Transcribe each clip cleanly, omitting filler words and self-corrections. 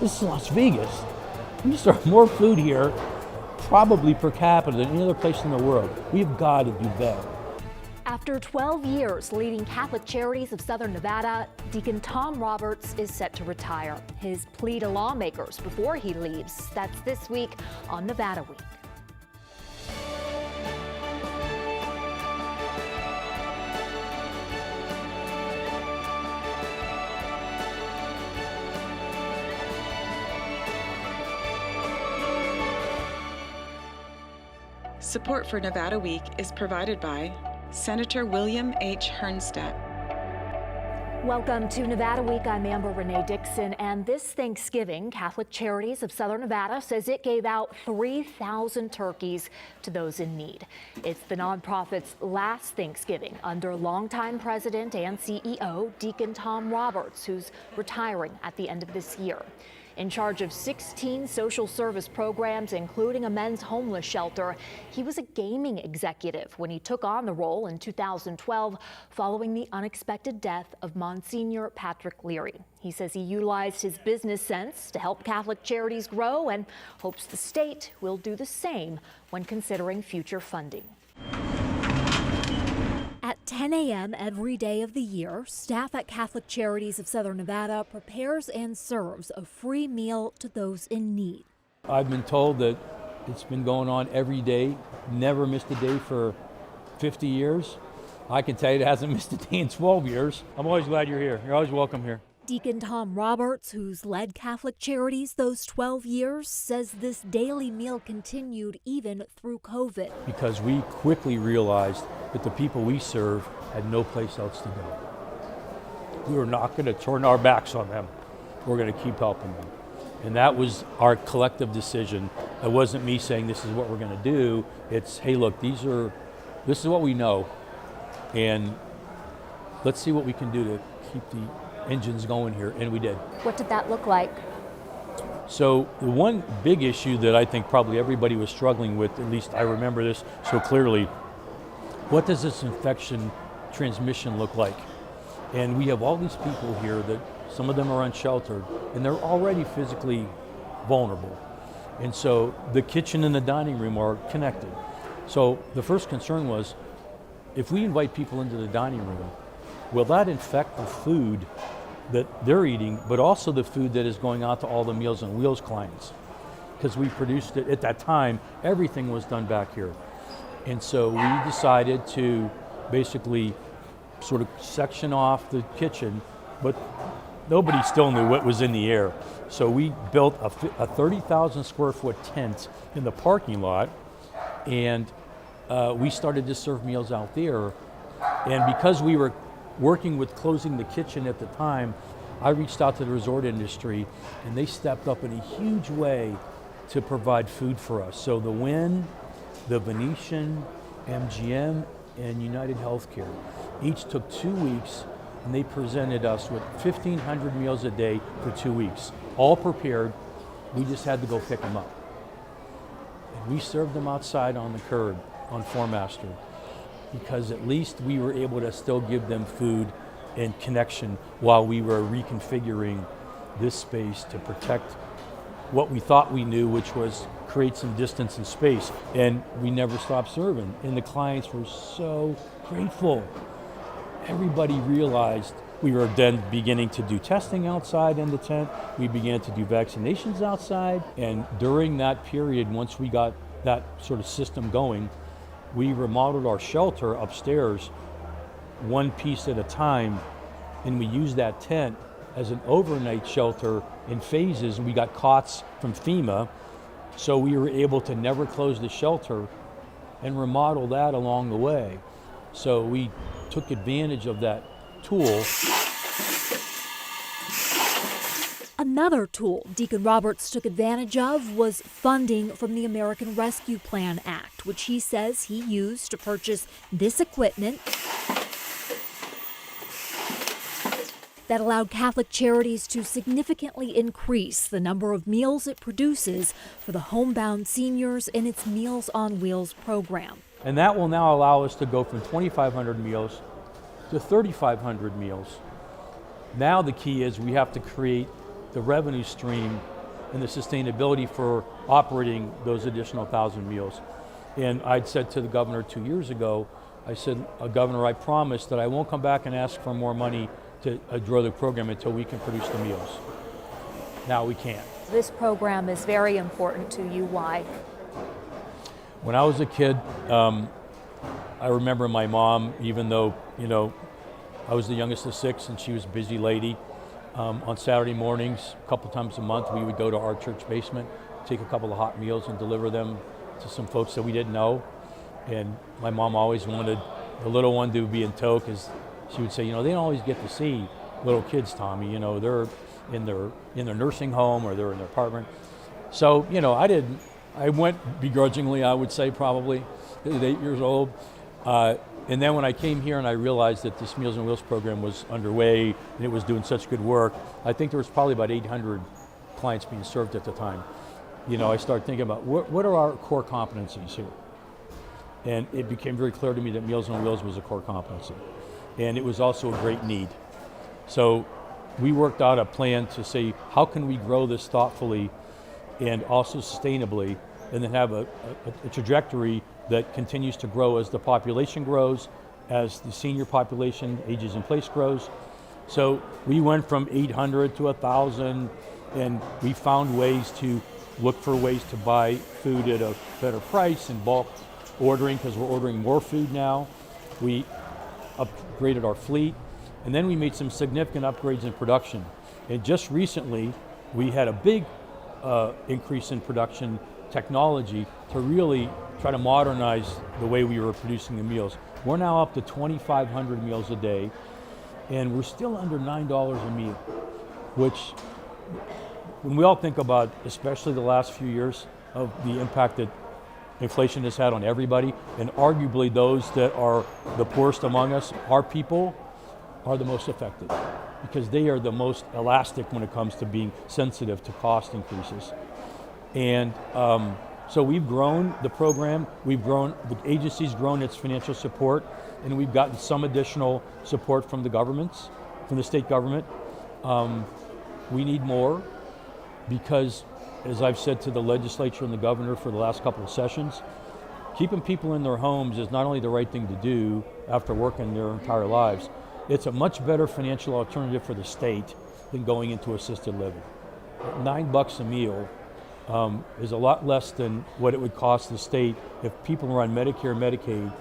This is Las Vegas. We serve more food here, probably per capita, than any other place in the world. We've got to do better. After 12 years leading Catholic Charities of Southern Nevada, Deacon Tom Roberts is set to retire. His plea to lawmakers before he leaves, that's this week on Nevada Week. Support for Nevada Week is provided by Senator William H. Hernstedt. Welcome to Nevada Week. I'm Amber Renee Dixon, and this Thanksgiving, Catholic Charities of Southern Nevada says it gave out 3,000 turkeys to those in need. It's the nonprofit's last Thanksgiving under longtime president and CEO Deacon Tom Roberts, who's retiring at the end of this year. In charge of 16 social service programs, including a men's homeless shelter, he was a gaming executive when he took on the role in 2012 following the unexpected death of Monsignor Patrick Leary. He says he utilized his business sense to help Catholic Charities grow and hopes the state will do the same when considering future funding. At 10 a.m. every day of the year, staff at Catholic Charities of Southern Nevada prepares and serves a free meal to those in need. I've been told that it's been going on every day, never missed a day for 50 years. I can tell you it hasn't missed a day in 12 years. I'm always glad you're here. You're always welcome here. Deacon Tom Roberts, who's led Catholic Charities those 12 years, says this daily meal continued even through COVID. Because we quickly realized that the people we serve had no place else to go. We were not going to turn our backs on them. We're going to keep helping them. And that was our collective decision. It wasn't me saying this is what we're going to do. It's, hey, look, this is what we know. And let's see what we can do to keep the engines going here, and we did. What did that look like? So the one big issue that I think probably everybody was struggling with, at least I remember this so clearly, what does this infection transmission look like? And we have all these people here that some of them are unsheltered, and they're already physically vulnerable. And so the kitchen and the dining room are connected. So the first concern was, if we invite people into the dining room, will that infect the food that they're eating, but also the food that is going out to all the Meals on Wheels clients? Because we produced it, at that time, everything was done back here. And so we decided to basically sort of section off the kitchen, but nobody still knew what was in the air. So we built a 30,000 square foot tent in the parking lot, and we started to serve meals out there. And because we were working with closing the kitchen at the time, I reached out to the resort industry, and they stepped up in a huge way to provide food for us. So the Wynn, the Venetian, MGM, and United Healthcare each took 2 weeks, and they presented us with 1,500 meals a day for 2 weeks, all prepared. We just had to go pick them up. And we served them outside on the curb on Formaster, because at least we were able to still give them food and connection while we were reconfiguring this space to protect what we thought we knew, which was create some distance and space. And we never stopped serving. And the clients were so grateful. Everybody realized we were then beginning to do testing outside in the tent. We began to do vaccinations outside. And during that period, once we got that sort of system going, we remodeled our shelter upstairs one piece at a time, and we used that tent as an overnight shelter in phases, and we got cots from FEMA, so we were able to never close the shelter and remodel that along the way. So we took advantage of that tool. Another tool Deacon Roberts took advantage of was funding from the American Rescue Plan Act, which he says he used to purchase this equipment that allowed Catholic Charities to significantly increase the number of meals it produces for the homebound seniors in its Meals on Wheels program. And that will now allow us to go from 2,500 meals to 3,500 meals. Now the key is we have to create the revenue stream and the sustainability for operating those additional 1,000 meals. And I'd said to the governor 2 years ago, I said, Governor, I promise that I won't come back and ask for more money to grow the program until we can produce the meals. Now we can't. This program is very important to you. Why? When I was a kid, I remember my mom, even though, I was the youngest of 6 and she was a busy lady, on Saturday mornings, a couple times a month, we would go to our church basement, take a couple of hot meals and deliver them to some folks that we didn't know. And my mom always wanted the little one to be in tow, because she would say, they don't always get to see little kids, Tommy. They're in their nursing home or they're in their apartment. So, I went begrudgingly, I would say, probably at 8 years old. And then when I came here and I realized that this Meals on Wheels program was underway and it was doing such good work, I think there was probably about 800 clients being served at the time. I started thinking about what are our core competencies here? And it became very clear to me that Meals on Wheels was a core competency. And it was also a great need. So we worked out a plan to say, how can we grow this thoughtfully and also sustainably, and then have a trajectory that continues to grow as the population grows, as the senior population ages in place grows. So we went from 800 to 1,000, and we found ways to look for ways to buy food at a better price and bulk ordering, because we're ordering more food now. We upgraded our fleet, and then we made some significant upgrades in production. And just recently, we had a big increase in production technology to really try to modernize the way we were producing the meals. We're now up to 2,500 meals a day, and we're still under $9 a meal, which, when we all think about, especially the last few years, of the impact that inflation has had on everybody, and arguably those that are the poorest among us, our people are the most affected, because they are the most elastic when it comes to being sensitive to cost increases. And so we've grown the program, the agency's grown its financial support, and we've gotten some additional support from the governments, from the state government. We need more, because, as I've said to the legislature and the governor for the last couple of sessions, keeping people in their homes is not only the right thing to do after working their entire lives, it's a much better financial alternative for the state than going into assisted living. $9 a meal is a lot less than what it would cost the state if people are on Medicare, Medicaid,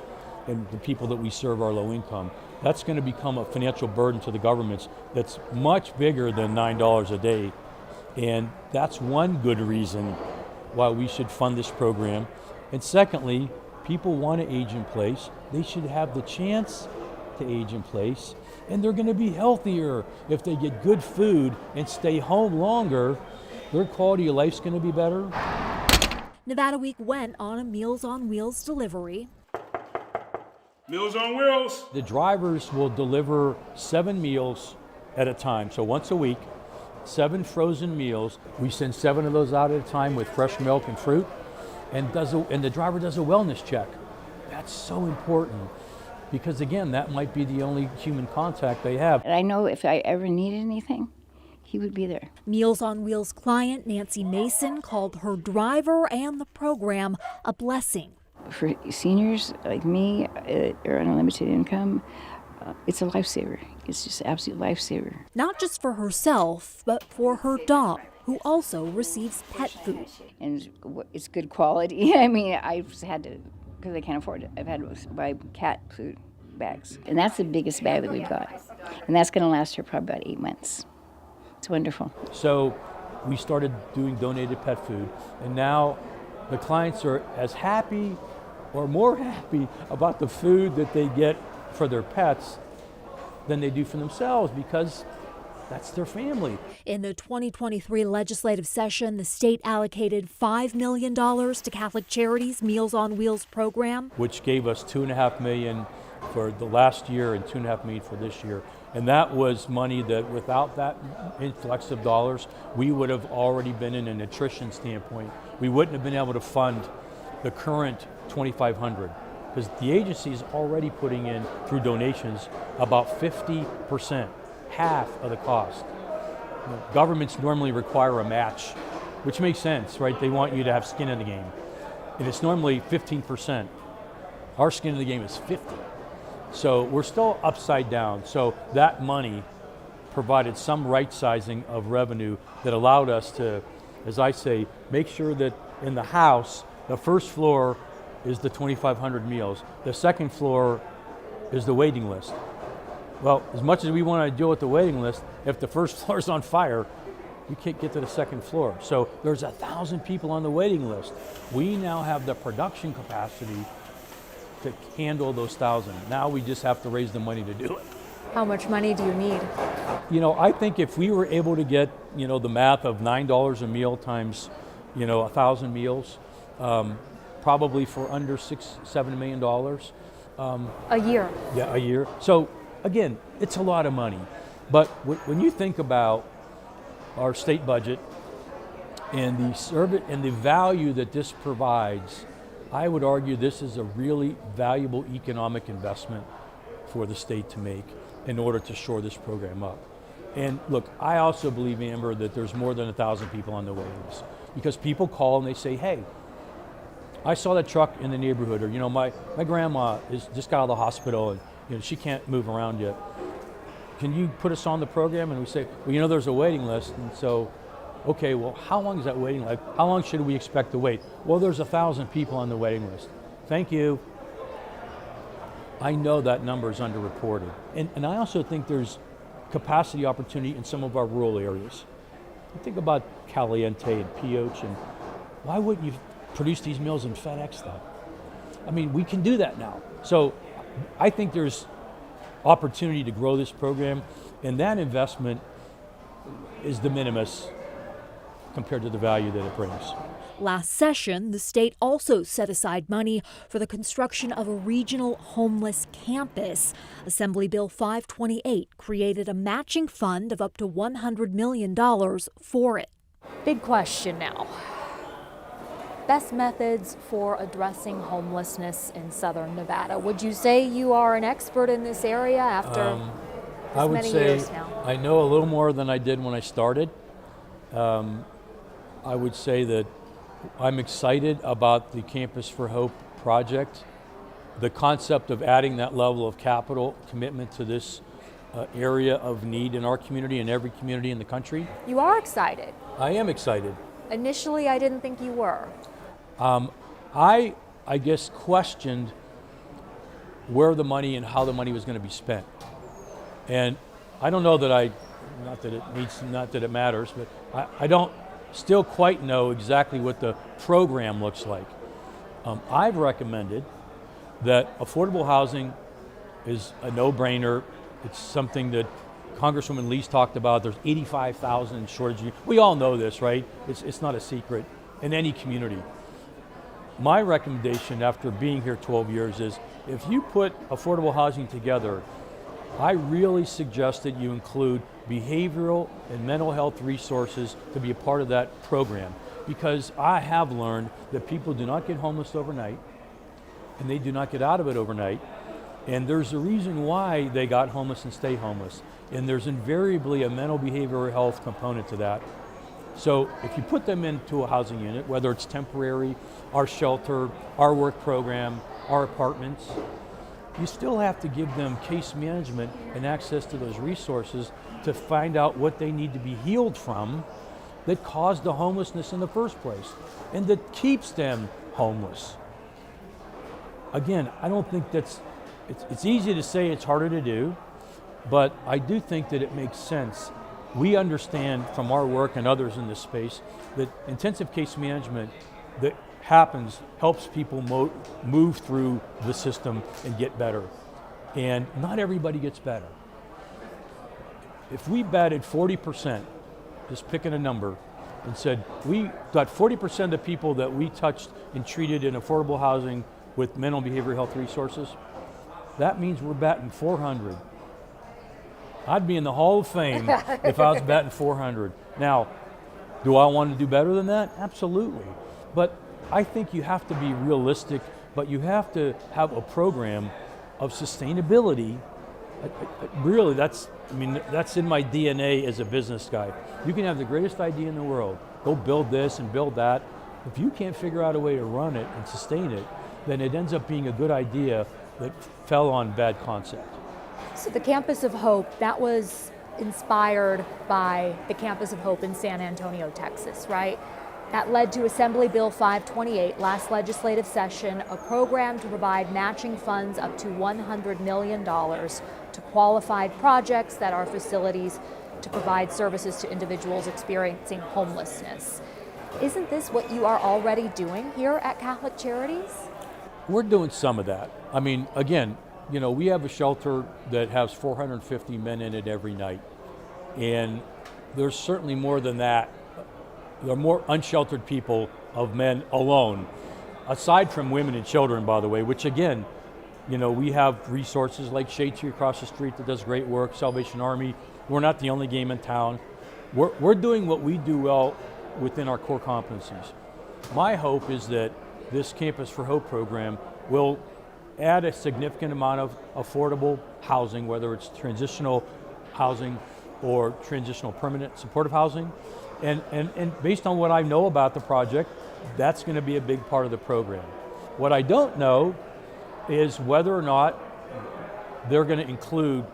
and the people that we serve are low income. That's going to become a financial burden to the governments that's much bigger than $9 a day. And that's one good reason why we should fund this program. And secondly, people want to age in place. They should have the chance to age in place, and they're going to be healthier if they get good food and stay home longer. Their quality of life's going to be better. Nevada Week went on a Meals on Wheels delivery. Meals on Wheels. The drivers will deliver 7 meals at a time, so once a week, 7 frozen meals. We send 7 of those out at a time with fresh milk and fruit, and the driver does a wellness check. That's so important, because again, that might be the only human contact they have. And I know if I ever needed anything, he would be there. Meals on Wheels client Nancy Mason called her driver and the program a blessing. For seniors like me, or on a limited income, it's a lifesaver. It's just an absolute lifesaver. Not just for herself, but for her dog, who also receives pet food. And it's good quality. I mean, I've had to, because I can't afford it, I've had to buy cat food bags. And that's the biggest bag that we've got. And that's going to last her probably about 8 months. It's wonderful. So we started doing donated pet food, and now the clients are as happy or more happy about the food that they get for their pets than they do for themselves, because that's their family. In the 2023 legislative session, the state allocated $5 million to Catholic Charities' Meals on Wheels program, which gave us $2.5 million for the last year and $2.5 million for this year. And that was money that, without that influx of dollars, we would have already been in a nutrition standpoint. We wouldn't have been able to fund the current 2,500, because the agency is already putting in, through donations, about 50%, half of the cost. Governments normally require a match which makes sense, right? They want you to have skin in the game. And it's normally 15%. Our skin in the game is 50. So we're still upside down. So that money provided some right sizing of revenue that allowed us to, as I say, make sure that in the house, the first floor is the 2,500 meals. The second floor is the waiting list. Well, as much as we want to deal with the waiting list, if the first floor is on fire, you can't get to the second floor. So there's 1,000 people on the waiting list. We now have the production capacity to handle those 1,000. Now we just have to raise the money to do it. How much money do you need? I think if we were able to get, the math of $9 a meal times, 1,000 meals, probably for under $7 million. A year. Yeah, a year. So again, it's a lot of money. But when you think about our state budget and the service and the value that this provides, I would argue this is a really valuable economic investment for the state to make in order to shore this program up. And look, I also believe, Amber, that there's more than 1,000 people on the waiting list, because people call and they say, hey, I saw that truck in the neighborhood, or my grandma is just got out of the hospital and she can't move around yet. Can you put us on the program? And we say, well, there's a waiting list, and so, okay, well, how long is that waiting list? How long should we expect to wait? Well, there's 1,000 people on the waiting list. Thank you. I know that number is underreported. And I also think there's capacity opportunity in some of our rural areas. Think about Caliente and Pioche, and why wouldn't you produce these meals and FedEx them? I mean, we can do that now. So I think there's opportunity to grow this program, and that investment is de minimis compared to the value that it brings. Last session, the state also set aside money for the construction of a regional homeless campus. Assembly Bill 528 created a matching fund of up to $100 million for it. Big question now. Best methods for addressing homelessness in southern Nevada. Would you say you are an expert in this area after many years now? I know a little more than I did when I started. I would say that I'm excited about the Campus for Hope project. The concept of adding that level of capital commitment to this area of need in our community and every community in the country. You are excited. I am excited. Initially, I didn't think you were. I guess questioned where the money and how the money was going to be spent. And I don't know that not that it matters, but I don't still quite know exactly what the program looks like. I've recommended that affordable housing is a no-brainer. It's something that Congresswoman Lee's talked about. There's 85,000 shortage. We all know this, right? It's not a secret in any community. My recommendation after being here 12 years is if you put affordable housing together, I really suggest that you include behavioral and mental health resources to be a part of that program, because I have learned that people do not get homeless overnight and they do not get out of it overnight, and there's a reason why they got homeless and stay homeless, and there's invariably a mental behavioral health component to that. So if you put them into a housing unit, whether it's temporary, our shelter, our work program, our apartments, you still have to give them case management and access to those resources to find out what they need to be healed from that caused the homelessness in the first place and that keeps them homeless. Again, I don't think it's easy to say, it's harder to do, but I do think that it makes sense. We understand from our work and others in this space that intensive case management that helps people move through the system and get better. And not everybody gets better. If we batted 40%, just picking a number, and said we got 40% of the people that we touched and treated in affordable housing with mental and behavioral health resources, that means we're batting 400. I'd be in the Hall of Fame if I was batting 400. Now, do I want to do better than that? Absolutely. But I think you have to be realistic, but you have to have a program of sustainability. Really, that's in my DNA as a business guy. You can have the greatest idea in the world, go build this and build that. If you can't figure out a way to run it and sustain it, then it ends up being a good idea that fell on bad concept. So the Campus of Hope, that was inspired by the Campus of Hope in San Antonio, Texas, right? That led to Assembly Bill 528, last legislative session, a program to provide matching funds up to $100 million to qualified projects that are facilities to provide services to individuals experiencing homelessness. Isn't this what you are already doing here at Catholic Charities? We're doing some of that. I mean, again, you know, we have a shelter that has 450 men in it every night. And there's certainly more than that. There are more unsheltered people of men alone, aside from women and children, by the way, which again, you know, we have resources like Shade Tree across the street that does great work, Salvation Army. We're not the only game in town. We're doing what we do well within our core competencies. My hope is that this Campus for Hope program will add a significant amount of affordable housing, whether it's transitional housing or transitional permanent supportive housing. And based on what I know about the project, that's going to be a big part of the program. What I don't know is whether or not they're going to include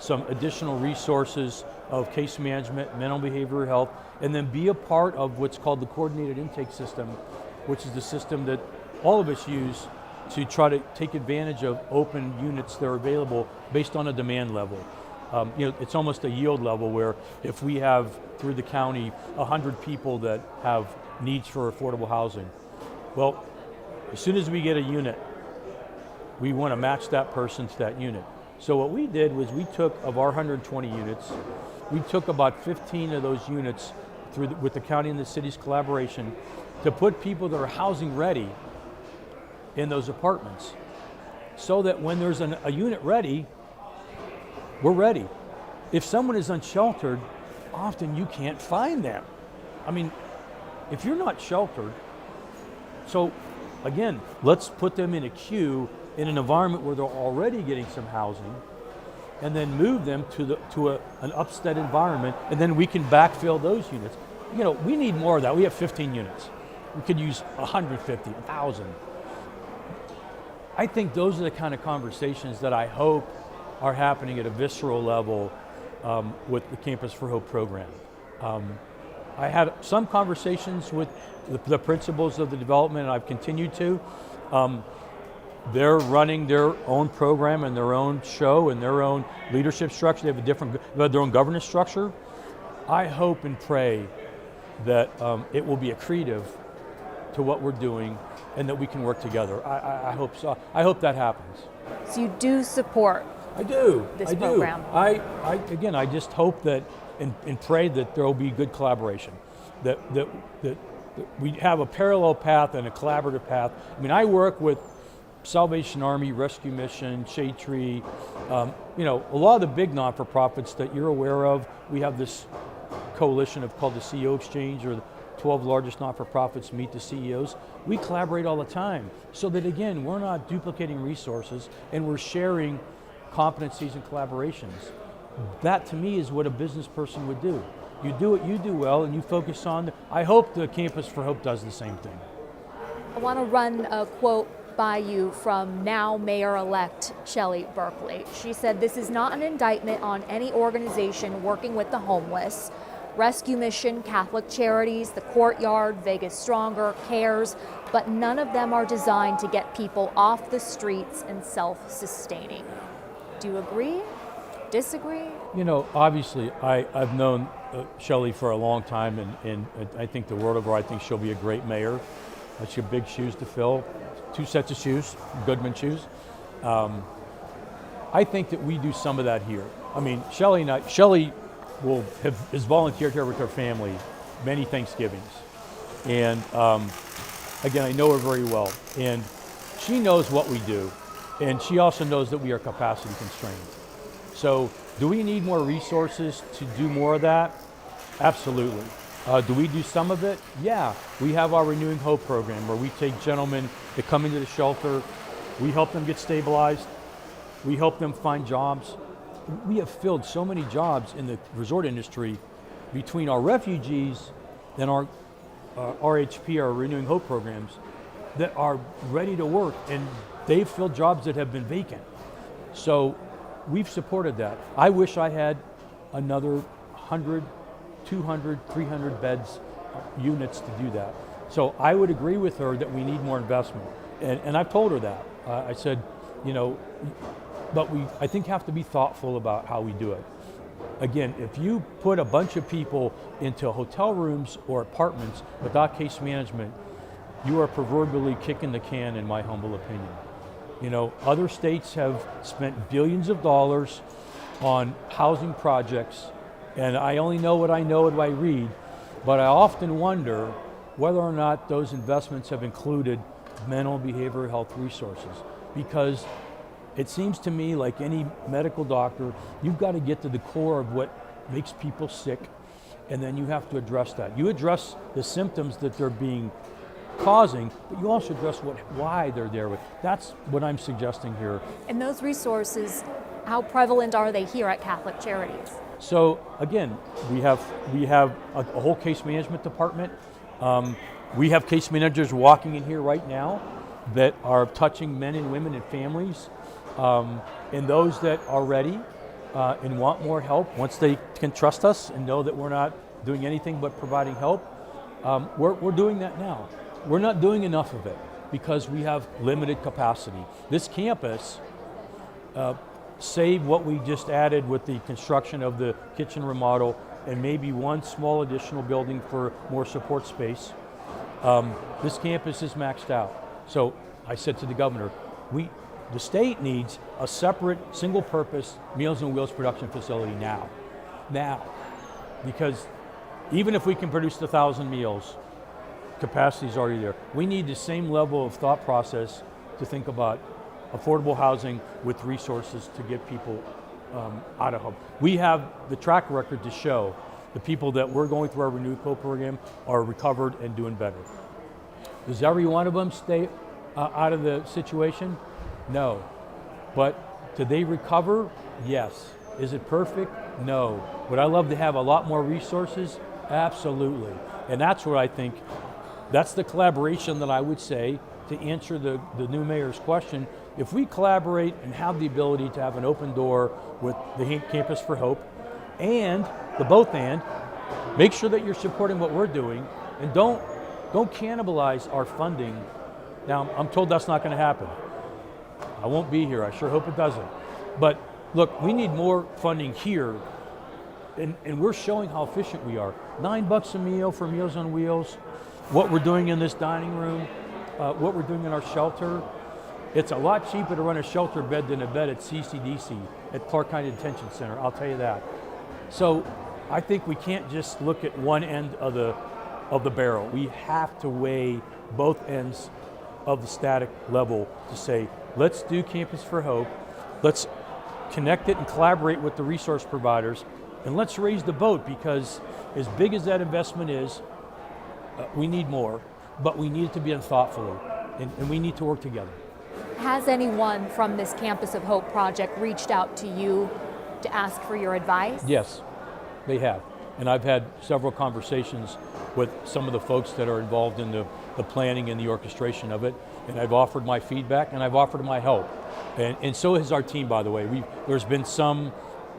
some additional resources of case management, mental behavioral health, and then be a part of what's called the coordinated intake system, which is the system that all of us use to try to take advantage of open units that are available based on a demand level. You know, it's almost a yield level where if we have, through the county, 100 people that have needs for affordable housing, well, as soon as we get a unit, we want to match that person to that unit. So what we did was we took, of our 120 units, we took about 15 of those units with the county and the city's collaboration to put people that are housing ready in those apartments, so that when there's a unit ready, we're ready. If someone is unsheltered, often you can't find them. I mean, if you're not sheltered, so again, let's put them in a queue in an environment where they're already getting some housing, and then move them to an upstead environment, and then we can backfill those units. You know, we need more of that. We have 15 units. We could use 150, 1,000. I think those are the kind of conversations that I hope are happening at a visceral level with the Campus for Hope program. I had some conversations with the principals of the development, and I've continued to. They're running their own program and their own show and their own leadership structure. They have their own governance structure. I hope and pray that it will be accretive to what we're doing and that we can work together. I hope so. I hope that happens. So you do support I do. this I program? Again, I just hope that and pray that there will be good collaboration, that we have a parallel path and a collaborative path. I mean, I work with Salvation Army, Rescue Mission, Shade Tree, you know, a lot of the big not-for-profits that you're aware of. We have this coalition called the CEO Exchange, or the 12 largest not-for-profits meet the CEOs. We collaborate all the time, so that again, we're not duplicating resources and we're sharing competencies and collaborations. That to me is what a business person would do. You do what you do well and you focus on, I hope the Campus for Hope does the same thing. I want to run a quote by you from now Mayor-elect Shelley Berkeley. She said, "This is not an indictment on any organization working with the homeless. Rescue Mission, Catholic Charities, the Courtyard, Vegas Stronger, CARES, but none of them are designed to get people off the streets and self-sustaining." Do you agree? Disagree? You know, obviously, I've known Shelley for a long time, and I think the world of her. I think she'll be a great mayor. She has big shoes to fill, 2 sets of shoes, Goodman shoes. I think that we do some of that here. I mean, Shelley has volunteered here with her family many Thanksgivings. And again, I know her very well. And she knows what we do. And she also knows that we are capacity constrained. So do we need more resources to do more of that? Absolutely. Do we do some of it? Yeah. We have our Renewing Hope program where we take gentlemen that come into the shelter, we help them get stabilized, we help them find jobs. We have filled so many jobs in the resort industry between our refugees and our RHP, our Renewing Hope programs, that are ready to work, and they've filled jobs that have been vacant. So we've supported that. I wish I had another 100, 200, 300 beds, units to do that. So I would agree with her that we need more investment. And I've told her that. I said, you know, but we, I think, have to be thoughtful about how we do it. Again, if you put a bunch of people into hotel rooms or apartments without case management, you are proverbially kicking the can, in my humble opinion. You know, other states have spent billions of dollars on housing projects, and I only know what I know and what I read, but I often wonder whether or not those investments have included mental and behavioral health resources. Because it seems to me, like any medical doctor, you've got to get to the core of what makes people sick, and then you have to address that. You address the symptoms that they're causing, but you also address why they're there. That's what I'm suggesting here. And those resources, how prevalent are they here at Catholic Charities? So again, we have a whole case management department. We have case managers walking in here right now that are touching men and women and families. And those that are ready and want more help, once they can trust us and know that we're not doing anything but providing help, we're doing that now. We're not doing enough of it because we have limited capacity. This campus, save what we just added with the construction of the kitchen remodel and maybe one small additional building for more support space, this campus is maxed out. So I said to the governor, the state needs a separate single-purpose Meals on Wheels production facility now, because even if we can produce 1,000 meals, capacity is already there. We need the same level of thought process to think about affordable housing with resources to get people out of home. We have the track record to show the people that we're going through our Renewed Hope program are recovered and doing better. Does every one of them stay out of the situation? No. But do they recover? Yes. Is it perfect? No. Would I love to have a lot more resources? Absolutely. And that's what I think, that's the collaboration that I would say to answer the new mayor's question. If we collaborate and have the ability to have an open door with the Campus for Hope and the both and, make sure that you're supporting what we're doing and don't cannibalize our funding. Now, I'm told that's not going to happen. I won't be here. I sure hope it doesn't. But look, we need more funding here, and we're showing how efficient we are. $9 a meal for Meals on Wheels. What we're doing in this dining room, what we're doing in our shelter. It's a lot cheaper to run a shelter bed than a bed at CCDC, at Clark County Detention Center, I'll tell you that. So I think we can't just look at one end of the barrel. We have to weigh both ends of the static level to say, let's do Campus for Hope, let's connect it and collaborate with the resource providers, and let's raise the boat, because as big as that investment is, we need more, but we need it to be done thoughtfully, and we need to work together. Has anyone from this Campus of Hope project reached out to you to ask for your advice? Yes, they have. And I've had several conversations with some of the folks that are involved in the planning and the orchestration of it, and I've offered my feedback and I've offered my help. And so has our team, by the way. There's been some,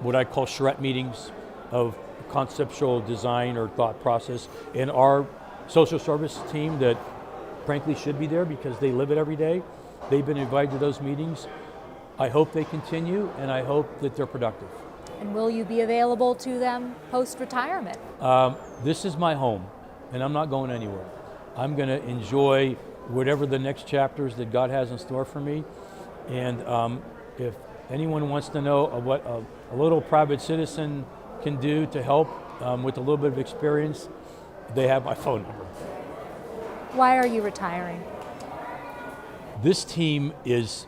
what I call charrette meetings of conceptual design or thought process, and our social service team that frankly should be there because they live it every day. They've been invited to those meetings. I hope they continue, and I hope that they're productive. And will you be available to them post-retirement? This is my home, and I'm not going anywhere. I'm going to enjoy whatever the next chapters that God has in store for me. And if anyone wants to know what a little private citizen can do to help with a little bit of experience, they have my phone number. Why are you retiring? This team is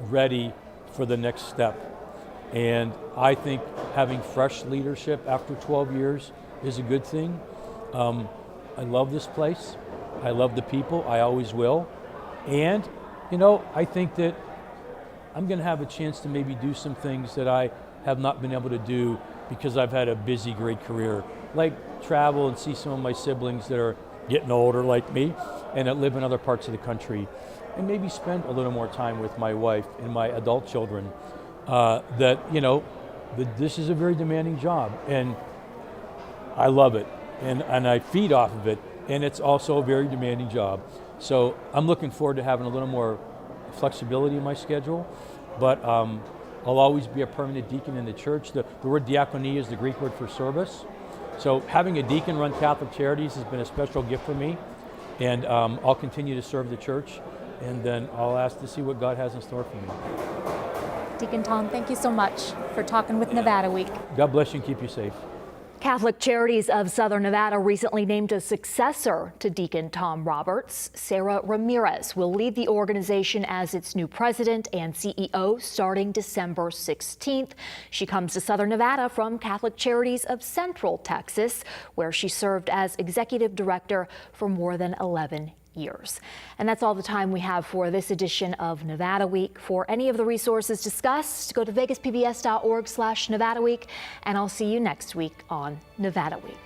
ready for the next step. And I think having fresh leadership after 12 years is a good thing. I love this place. I love the people. I always will. And, I think that I'm going to have a chance to maybe do some things that I have not been able to do because I've had a busy, great career, like travel and see some of my siblings that are getting older like me and that live in other parts of the country, and maybe spend a little more time with my wife and my adult children. This is a very demanding job, and I love it, and I feed off of it, and it's also a very demanding job. So I'm looking forward to having a little more flexibility in my schedule, but I'll always be a permanent deacon in the church. The word diakonia is the Greek word for service. So having a deacon run Catholic Charities has been a special gift for me, and I'll continue to serve the church, and then I'll ask to see what God has in store for me. Deacon Tom, thank you so much for talking with Nevada Week. God bless you and keep you safe. Catholic Charities of Southern Nevada recently named a successor to Deacon Tom Roberts. Sarah Ramirez will lead the organization as its new president and CEO starting December 16th. She comes to Southern Nevada from Catholic Charities of Central Texas, where she served as executive director for more than 11 years. And that's all the time we have for this edition of Nevada Week. For any of the resources discussed, go to vegaspbs.org/Nevada Week, and I'll see you next week on Nevada Week.